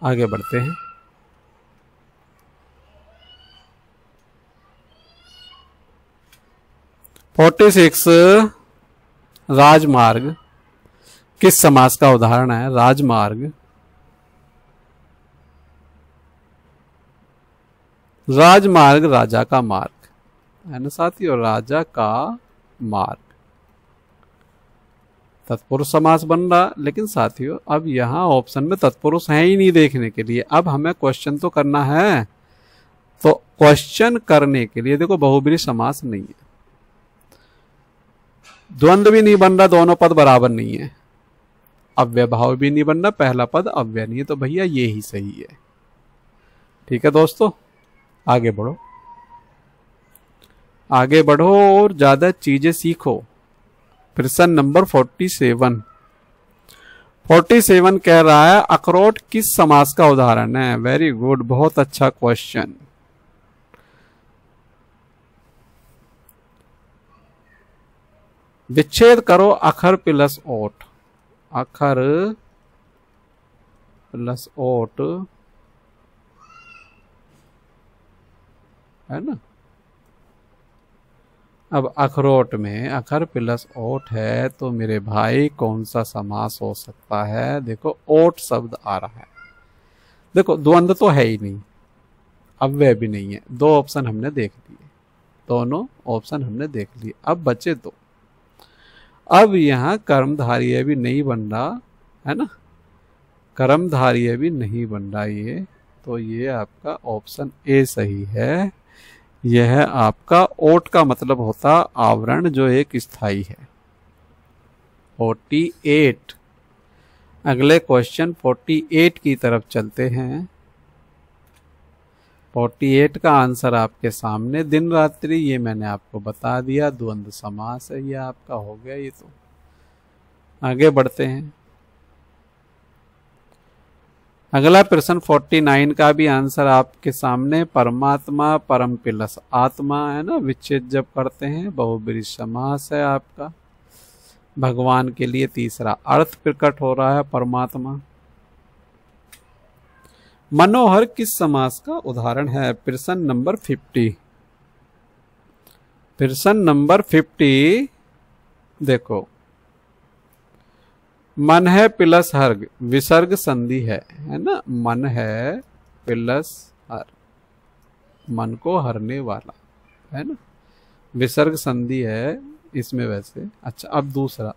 आगे बढ़ते हैं। फोर्टी सिक्स, राजमार्ग किस समास का उदाहरण है? राजमार्ग। राजमार्ग राजा का मार्ग है ना साथियों, राजा का मार्ग। तत्पुरुष समास बन रहा, लेकिन साथियों अब यहां ऑप्शन में तत्पुरुष है ही नहीं देखने के लिए। अब हमें क्वेश्चन तो करना है, तो क्वेश्चन करने के लिए देखो बहुब्रीहि समास नहीं है, द्वंद्व भी नहीं बन रहा, दोनों पद बराबर नहीं है, अव्यभाव भी नहीं बन रहा, पहला पद अव्यय नहीं है, तो भैया ये ही सही है। ठीक है दोस्तों, आगे बढ़ो, आगे बढ़ो और ज्यादा चीजें सीखो। प्रश्न नंबर 47 कह रहा है अखरोट किस समास का उदाहरण है? वेरी गुड, बहुत अच्छा क्वेश्चन। विच्छेद करो अखर प्लस ओट, अखर प्लस ओट है ना। अब अखरोट में अखर प्लस ओट है, तो मेरे भाई कौन सा समास हो सकता है? देखो ओट शब्द आ रहा है, देखो द्वंद्व तो है ही नहीं, अव्यय भी नहीं है, दो ऑप्शन हमने देख लिए, दोनों ऑप्शन हमने देख लिए, अब बचे दो। अब यहाँ कर्मधारय भी नहीं बन रहा है ना, कर्मधारय भी नहीं बन रहा ये, तो ये आपका ऑप्शन ए सही है। यह आपका ओट का मतलब होता आवरण जो एक स्थाई है। 48, अगले क्वेश्चन 48 की तरफ चलते हैं। 48 का आंसर आपके सामने, दिन रात्रि ये मैंने आपको बता दिया, द्वंद्व समास है, ये आपका हो गया। ये तो आगे बढ़ते हैं। अगला प्रश्न 49 का भी आंसर आपके सामने, परमात्मा परम प्लस आत्मा है ना, विच्छेद जब करते हैं बहुब्रीहि समास है आपका। भगवान के लिए तीसरा अर्थ प्रकट हो रहा है परमात्मा। मनोहर किस समास का उदाहरण है? प्रश्न नंबर 50। प्रश्न नंबर 50 देखो, मन है प्लस हर्ग, विसर्ग संधि है ना, मन है प्लस हर, मन को हरने वाला है ना, विसर्ग संधि है इसमें वैसे। अच्छा अब दूसरा,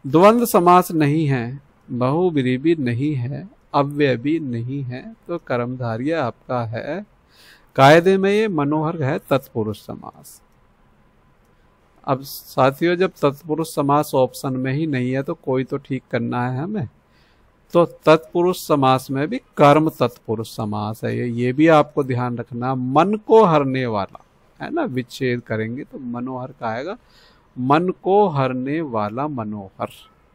द्वंद्व समास नहीं है, बहुब्रीहि भी नहीं है, अव्यय भी नहीं है, तो कर्मधारय आपका है। कायदे में ये मनोहर है तत्पुरुष समास। अब साथियों जब तत्पुरुष समास ऑप्शन में ही नहीं है, तो कोई तो ठीक करना है हमें, तो तत्पुरुष समास में भी कर्म तत्पुरुष समास है ये भी आपको ध्यान रखना। मन को हरने वाला है ना, विच्छेद करेंगे तो मनोहर का आएगा, मन को हरने वाला मनोहर।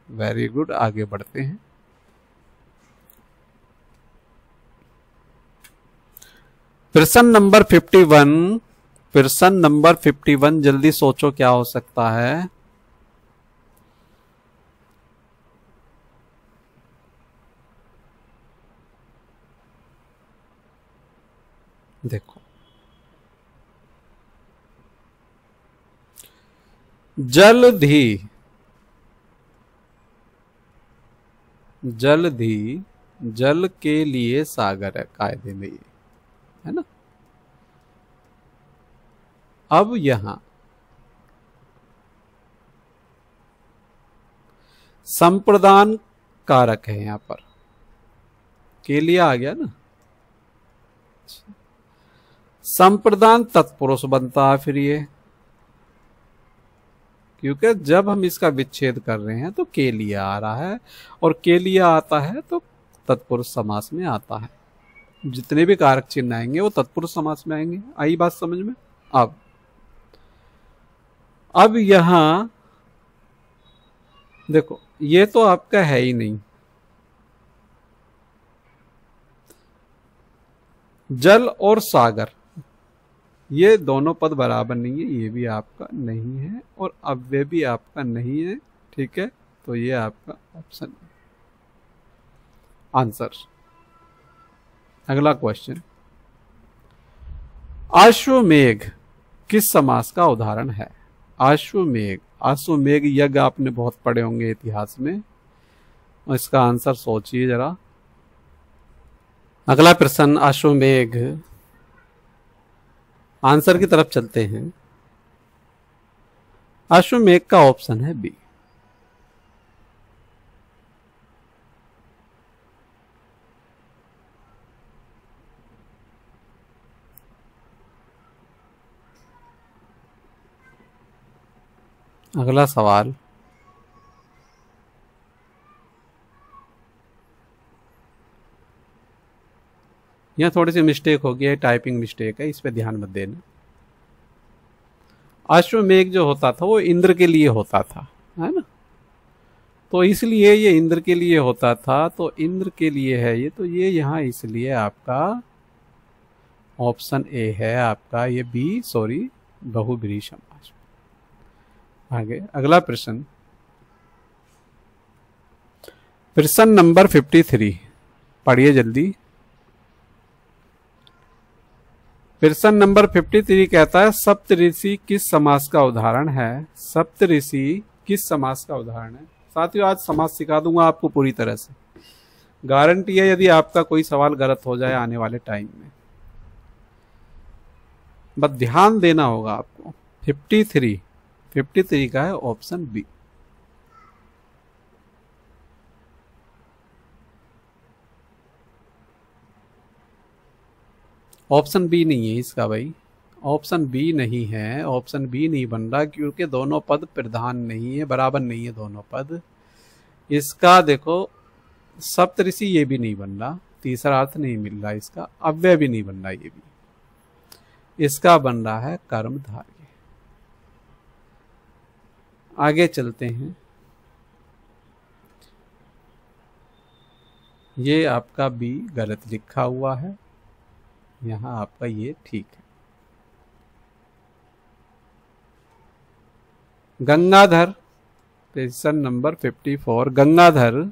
वेरी गुड, आगे बढ़ते हैं। प्रश्न नंबर 51। प्रश्न नंबर 51, जल्दी सोचो क्या हो सकता है। देखो, जलधि जलधि जल के लिए सागर है, कायदे में ये है ना। अब यहां संप्रदान कारक है, यहां पर के लिए आ गया ना। संप्रदान तत्पुरुष बनता है फिर ये, क्योंकि जब हम इसका विच्छेद कर रहे हैं तो के लिए आ रहा है, और के लिए आता है तो तत्पुरुष समास में आता है। जितने भी कारक चिन्ह आएंगे वो तत्पुरुष समास में आएंगे। आई बात समझ में। अब यहां देखो, ये तो आपका है ही नहीं। जल और सागर, ये दोनों पद बराबर नहीं है, ये भी आपका नहीं है और अव्यय भी आपका नहीं है। ठीक है, तो ये आपका ऑप्शन आंसर। अगला क्वेश्चन, अश्वमेघ किस समास का उदाहरण है। अश्वमेघ, अश्वमेघ यज्ञ आपने बहुत पढ़े होंगे इतिहास में, और इसका आंसर सोचिए जरा। अगला प्रश्न, अश्वमेघ, आंसर की तरफ चलते हैं। अश्वमेघ का ऑप्शन है बी। अगला सवाल, यहां थोड़ी सी मिस्टेक हो गई है, टाइपिंग मिस्टेक है, इस पे ध्यान मत देना। अश्वमेघ जो होता था वो इंद्र के लिए होता था, है ना। तो इसलिए ये इंद्र के लिए होता था, तो इंद्र के लिए है ये, तो ये यहां इसलिए आपका ऑप्शन ए है आपका, ये बी, सॉरी, बहुब्रीहि समास। आगे अगला प्रश्न, प्रश्न नंबर 53, पढ़िए जल्दी। प्रश्न नंबर 53 कहता है, सप्तऋषि किस समास का उदाहरण है। सप्तऋषि किस समास का उदाहरण है। साथियों, आज समास सिखा दूंगा आपको पूरी तरह से, गारंटी है यदि आपका कोई सवाल गलत हो जाए आने वाले टाइम में, बस ध्यान देना होगा आपको। 53 का है ऑप्शन बी। ऑप्शन बी नहीं है इसका भाई, ऑप्शन बी नहीं है, ऑप्शन बी नहीं बन रहा, क्योंकि दोनों पद प्रधान नहीं है, बराबर नहीं है दोनों पद। इसका देखो, सप्तऋषि ये भी नहीं बन रहा, तीसरा अर्थ नहीं मिल रहा इसका, अव्यय भी नहीं बन रहा ये भी, इसका बन रहा है कर्मधारय। आगे चलते हैं, ये आपका बी गलत लिखा हुआ है, यहां आपका ये ठीक है। गंगाधर, क्वेश्चन नंबर 54, गंगाधर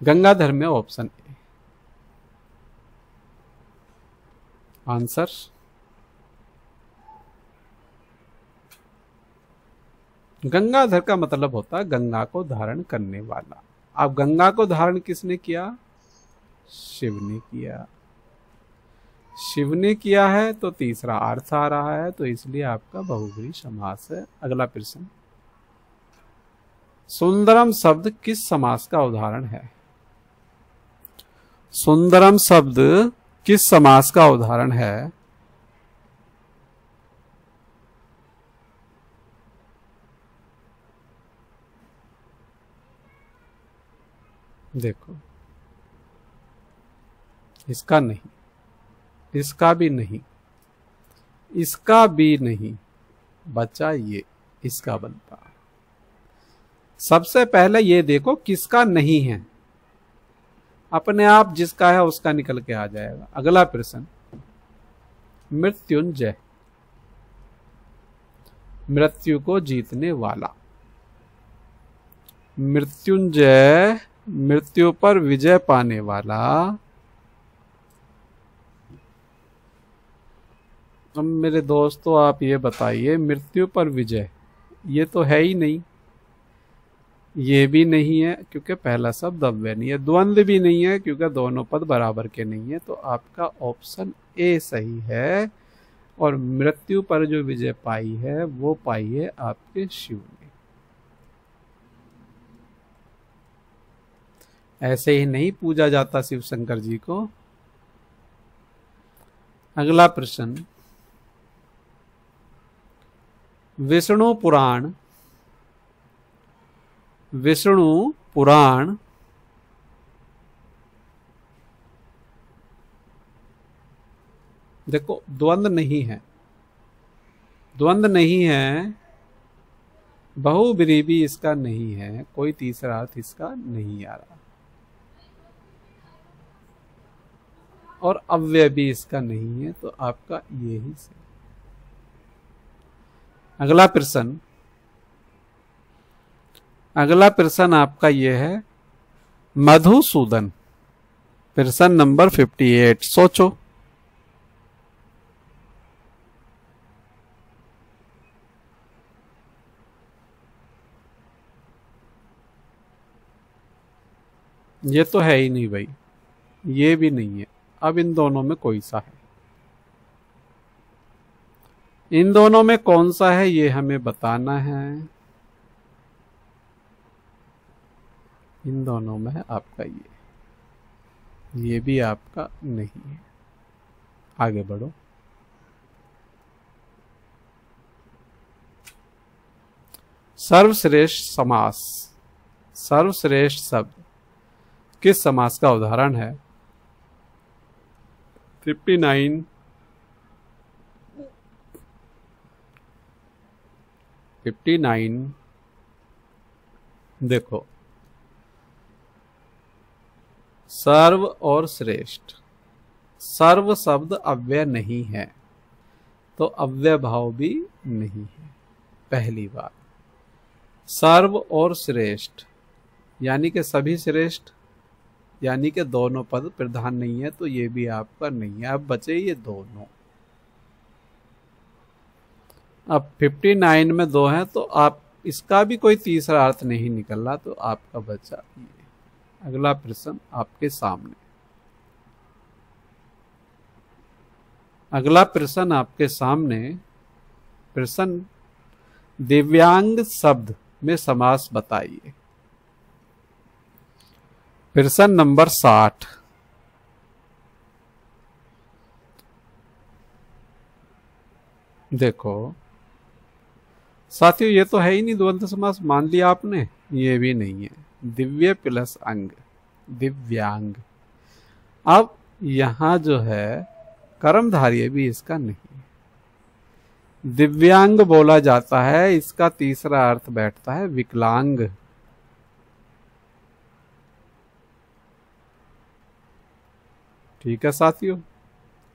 गंगाधर में ऑप्शन ए आंसर। गंगाधर का मतलब होता है गंगा को धारण करने वाला। अब गंगा को धारण किसने किया, शिव ने किया। शिव ने किया है तो तीसरा अर्थ आ रहा है, तो इसलिए आपका बहुब्रीहि समास है। अगला प्रश्न, सुंदरम शब्द किस समास का उदाहरण है। सुंदरम शब्द किस समास का उदाहरण है। देखो, इसका नहीं, इसका भी नहीं, इसका भी नहीं, बचा ये, इसका बनता। सबसे पहले ये देखो किसका नहीं है, अपने आप जिसका है उसका निकल के आ जाएगा। अगला प्रश्न, मृत्युंजय, मृत्यु को जीतने वाला। मृत्युंजय, मृत्यु पर विजय पाने वाला। अब मेरे दोस्तों आप ये बताइए, मृत्यु पर विजय ये तो है ही नहीं, ये भी नहीं है क्योंकि पहला शब्द अव्यय नहीं है, द्वंद्व भी नहीं है क्योंकि दोनों पद बराबर के नहीं है। तो आपका ऑप्शन ए सही है। और मृत्यु पर जो विजय पाई है वो पाई है आपके शिव ने। ऐसे ही नहीं पूजा जाता शिव शंकर जी को। अगला प्रश्न, विष्णु पुराण, विष्णु पुराण देखो द्वंद्व नहीं है, द्वंद्व नहीं है, बहुब्रीहि इसका नहीं है, कोई तीसरा अर्थ इसका नहीं आ रहा, और अव्यय भी इसका नहीं है। तो आपका ये ही सही। अगला प्रश्न, अगला प्रश्न आपका ये है मधुसूदन, प्रश्न नंबर 58। सोचो, ये तो है ही नहीं भाई, ये भी नहीं है। अब इन दोनों में कोई सा है, इन दोनों में कौन सा है ये हमें बताना है। इन दोनों में है आपका ये भी आपका नहीं है। आगे बढ़ो। सर्वश्रेष्ठ समास, सर्वश्रेष्ठ शब्द किस समास का उदाहरण है? 59, देखो सर्व और श्रेष्ठ, सर्व शब्द अव्यय नहीं है तो अव्यय भाव भी नहीं है। पहली बात, सर्व और श्रेष्ठ यानी कि सभी श्रेष्ठ, यानी कि दोनों पद प्रधान नहीं है, तो ये भी आपका नहीं है। अब बचे ये दोनों। अब 59 में दो हैं तो आप इसका भी कोई तीसरा अर्थ नहीं निकल रहा, तो आपका बचा ये। अगला प्रश्न आपके सामने, अगला प्रश्न आपके सामने, प्रश्न दिव्यांग शब्द में समास बताइए। प्रश्न नंबर 60। देखो साथियों, ये तो है ही नहीं द्वंद्व समास, मान लिया आपने, ये भी नहीं है। दिव्य प्लस अंग, दिव्यांग। अब यहां जो है कर्मधारय भी इसका नहीं है। दिव्यांग बोला जाता है, इसका तीसरा अर्थ बैठता है विकलांग। ठीक है साथियों,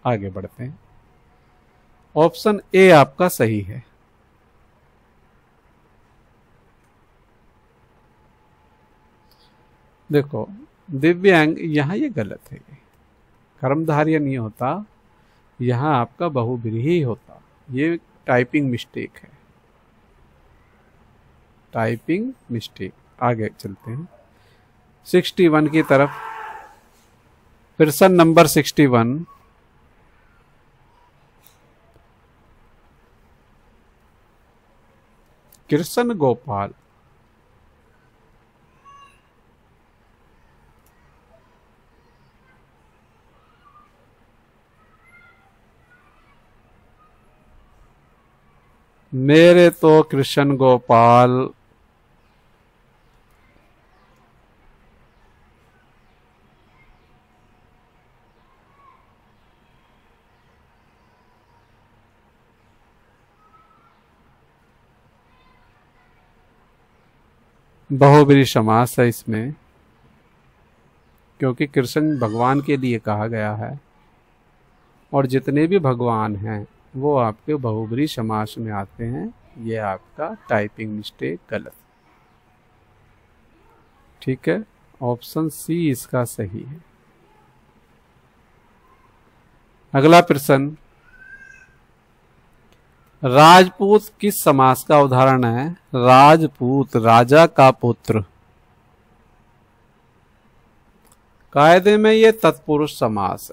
आगे बढ़ते हैं। ऑप्शन ए आपका सही है। देखो दिव्यांग, यहां ये गलत है, कर्मधारय नहीं होता, यहां आपका बहुब्रीहि होता। ये टाइपिंग मिस्टेक है, टाइपिंग मिस्टेक। आगे चलते हैं 61 की तरफ। प्रश्न नंबर 61, कृष्ण गोपाल। मेरे तो कृष्ण गोपाल बहुब्रीहि समास है इसमें, क्योंकि कृष्ण भगवान के लिए कहा गया है और जितने भी भगवान हैं वो आपके बहुब्रीहि समास में आते हैं। ये आपका टाइपिंग मिस्टेक गलत, ठीक है। ऑप्शन सी इसका सही है। अगला प्रश्न, राजपूत किस समास का उदाहरण है? राजपूत राजा का पुत्र। कायदे में ये तत्पुरुष समास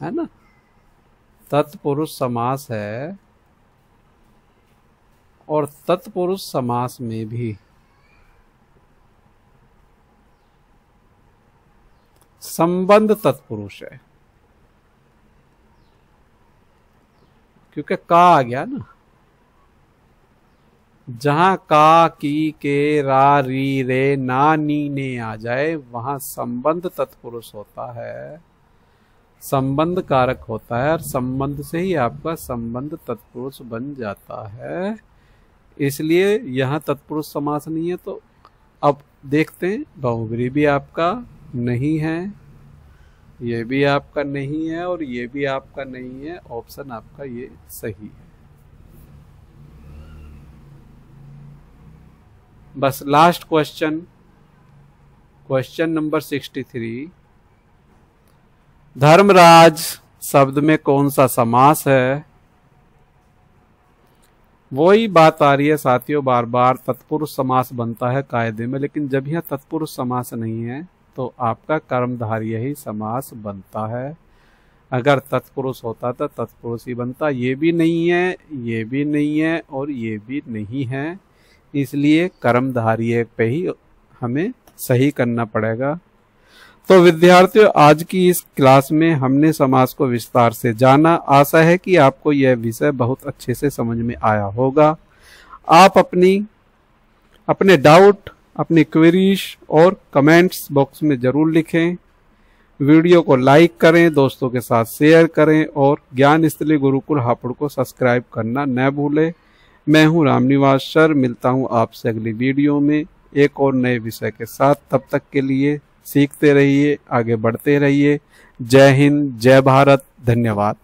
है ना, तत्पुरुष समास है। और तत्पुरुष समास में भी संबंध तत्पुरुष है, क्योंकि का आ गया ना। जहां का, की, के, रा, री, रे, ना, नी, ने आ जाए वहां संबंध तत्पुरुष होता है, संबंध कारक होता है, और संबंध से ही आपका संबंध तत्पुरुष बन जाता है। इसलिए यहां तत्पुरुष समास नहीं है। तो अब देखते हैं, बहुब्रीहि भी आपका नहीं है, ये भी आपका नहीं है, और ये भी आपका नहीं है। ऑप्शन आपका ये सही है। बस लास्ट क्वेश्चन, क्वेश्चन नंबर 63। धर्मराज शब्द में कौन सा समास है? वही बात आ रही है साथियों, बार बार तत्पुरुष समास बनता है कायदे में, लेकिन जब यह तत्पुरुष समास नहीं है तो आपका कर्मधारय ही समास बनता है। अगर तत्पुरुष होता तो तत्पुरुष ही बनता। ये भी नहीं है, ये भी नहीं है, और ये भी नहीं है, इसलिए कर्मधारय पे ही हमें सही करना पड़ेगा। तो विद्यार्थियों, आज की इस क्लास में हमने समास को विस्तार से जाना। आशा है कि आपको यह विषय बहुत अच्छे से समझ में आया होगा। आप अपने डाउट, अपनी क्वेरीज और कमेंट्स बॉक्स में जरूर लिखें। वीडियो को लाइक करें, दोस्तों के साथ शेयर करें, और ज्ञान स्थली गुरुकुल हापुड़ को सब्सक्राइब करना न भूलें। मैं हूं रामनिवास सर, मिलता हूं आपसे अगली वीडियो में एक और नए विषय के साथ। तब तक के लिए सीखते रहिए, आगे बढ़ते रहिए। जय हिंद, जय भारत, धन्यवाद।